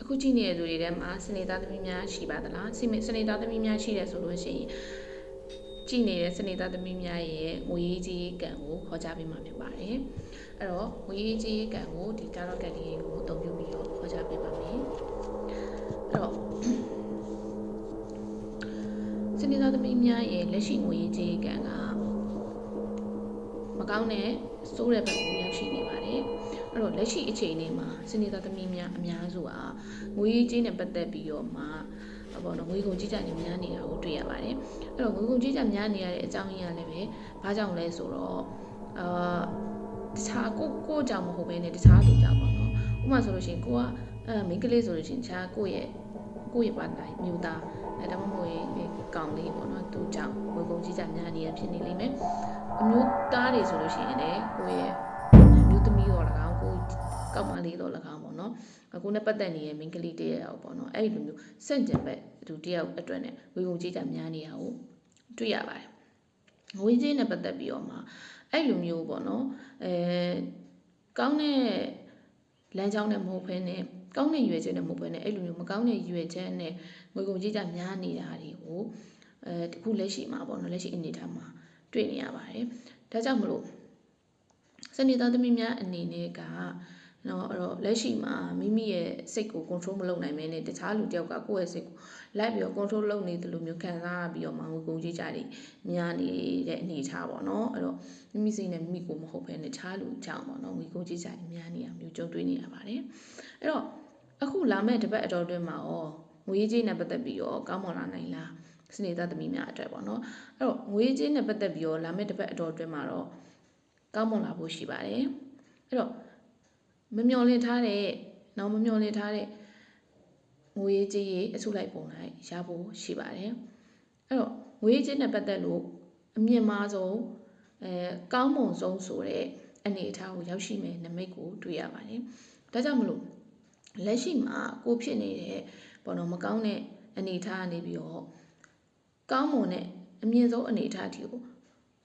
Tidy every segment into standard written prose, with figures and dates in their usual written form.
အခုကြည့်နေတဲ့သူတွေထဲမှာစနေသားသမီးများရှိပါသလားစနေသားသမီးများရှိတယ်ဆိုလို့ရှိရင်ကြည့်နေတဲ့စနေသားသမီးများရဲ့ငွေရေးကြေးကံကိုခေါ်ကြပေးမှာဖြစ်ပါတယ်အဲ့တော့ငွေရေးကြေးကံကိုဒီ tarot ကံလေးကိုအသုံးပြုပြီးတော့ခေါ်ကြပေးပါမယ်အဲ့တော့စနေသားသမီးများရဲ့လက်ရှိငွေရေးကြေးကံကမကောင်းတဲ့စိုးတဲ့ဘက်ကိုရောက်ရှိနေပါတယ်အဲ့တော့လက်ရှိအချိန်လေးမှာစနေသားသမီးများအများစုဟာငွေကြေးနဲ့ပတ်သက်ပြီးတော့မှပေါ့နော်ငွေကုန်ကြေးကျနေများနေတာကိုတွေ့ရပါတယ်အဲ့တော့ငွေကုန်ကြေးကျများနေရတဲ့အကြောင်းရင်းကလည်းပဲဘာကြောင့်လဲဆိုတော့တခြားကိုကြောင့်မဟုတ်ဘဲနဲ့တခြားသူကြောင့်ပေါ့နော်ဥပမာဆိုလို့ရှိရင်ကိုကမိန်းကလေးဆိုလို့ရှိရင်တခြားကိုရဲ့ပါတိုင်းမျိုးသားဒါမှမဟုတ်ရင်ကောင်လေးပေါ့နော်သူကြောင့်ငွေကုန်ကြေးကျများနေရဖြစ်နေလိမ့်မယ်အမျိုးသားတွေဆိုလို့ရှိရင်လည်းကိုရဲ့မျိုးသမီးတော်၎င်းကိုကောက်မလေးတော်၎င်းပေါ့နော်ကိုနဲ့ပတ်သက်နေတဲ့မိန်းကလေးတယောက်ပေါ့နော်အဲ့ဒီလိုမျိုးစန့်ကျင်ဘက်သူတယောက်အတွက်နဲ့ငွေကုန်ကြေးကျများနေတာကိုတွေ့ရပါတယ်ငွေကြေးနဲ့ပတ်သက်ပြီးတော့မှအဲ့လိုမျိုးပေါ့နော်ကောင်းတဲ့လမ်းကြောင်းနဲ့မဟုတ်ဘဲနဲ့ကောင်းတဲ့ရွယ်ချက်နဲ့မဟုတ်ဘဲနဲ့အဲ့လိုမျိုးမကောင်းတဲ့ရွယ်ချက်နဲ့ငွေကုန်ကြေးကျများနေတာတွေကိုတခုလက်ရှိမှာပေါ့နော်လက်ရှိအနေထားမှာတွေ့နေရပါတယ်ဒါကြောင့်မလို့စနေသားသမီးများအနေနဲ့ကနော်အဲ့တော့လက်ရှိမှာမိမိရဲ့စိတ်ကို control မလုပ်နိုင်မဲနဲ့တခြားလူတယောက်ကကိုယ့်ရဲ့စိတ်ကိုလိုက်ပြီးတော့ control လုပ်နေတယ်လို့မျိုးခံစားပြီးတော့မှငွေကုန်ကြေးကျတွေများနေတဲ့အနေအထားပေါ့နော်အဲ့တော့မိမိစိတ်နဲ့မိမိကိုမဟုတ်ဘဲနဲ့တခြားလူကြောင့်ပေါ့နော်ငွေကုန်ကြေးကျတွေများနေတာမျိုးကြုံတွေ့နေရပါတယ်အဲ့တော့အခုလာမဲ့တစ်ပတ်အတော်အတွင်းမှာရောငွေကြေးနဲ့ပတ်သက်ပြီးတော့ကောင်းမွန်လာနိုင်လားစနေသားသမီးများအတွက်ပေါ့နော်အဲ့တော့ငွေကြေးနဲ့ပတ်သက်ပြီးတော့လာမဲ့တစ်ပတ်အတော်အတွင်းမှာတော့ကောင်းမွန်လာဖို့ရှိပါတယ်အဲ့တော့မမျော်လင့်ထားတဲ့ငွေကြေးအစုလိုက်ပုံလိုက်ရဖို့ရှိပါတယ်အဲ့တော့ငွေကြေးနဲ့ပတ်သက်လို့အမြင့်မားဆုံးကောင်းမွန်ဆုံးဆိုတဲ့အနေအထားကိုရောက်ရှိမယ်နမိတ်ကိုတွေ့ရပါတယ်ဒါကြောင့်မလို့လက်ရှိမှာကိုဖြစ်နေတဲ့ပေါ့နော်မကောင်းတဲ့အနေအထားကနေပြီးတော့ကောင်းမွန်တဲ့အမြင့်ဆုံးအနေအထားအထိ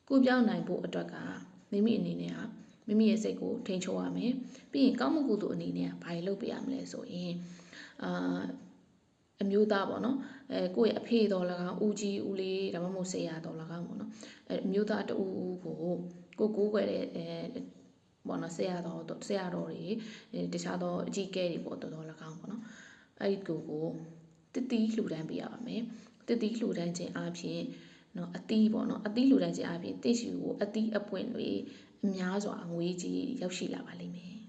ကိုပြောင်းနိုင်ဖို့အတွက်ကမိမိအနေနဲ့ဟာမိမိရဲ့စိတ်ကိုထိန်းချုပ်ရမယ်ပြီးရင်ကောင်းမှုကုသိုလ်အနေနဲ့ဘာတွေလုပ်ပေးရမလဲဆိုရင်အမျိုးသားပေါ့နော်ကိုယ့်ရဲ့အဖေတော်၎င်းဦးကြီးဦးလေးဒါမှမဟုတ်ဆရာတော်၎င်းပေါ့နော်အမျိုးသားတူဦးကိုကိုးကွယ်တဲ့ပေါ့နော်ဆရာတော်တွေတခြားသောအကြီးအကဲတွေပေါ့တော်၎င်းပေါ့နော်အဲ့ဒီကိုတတိလှူဒန်းပေးရပါမယ်တတိလှူဒန်းခြင်းအပြင်နော်အသီးပေါ့နော်အသီးလှူဒန်းခြင်းအပြင်တိရှိကိုအသီးအပွင့်တွေအများစွာငွေကြီးရောက်ရှိလာပါလိမ့်မယ်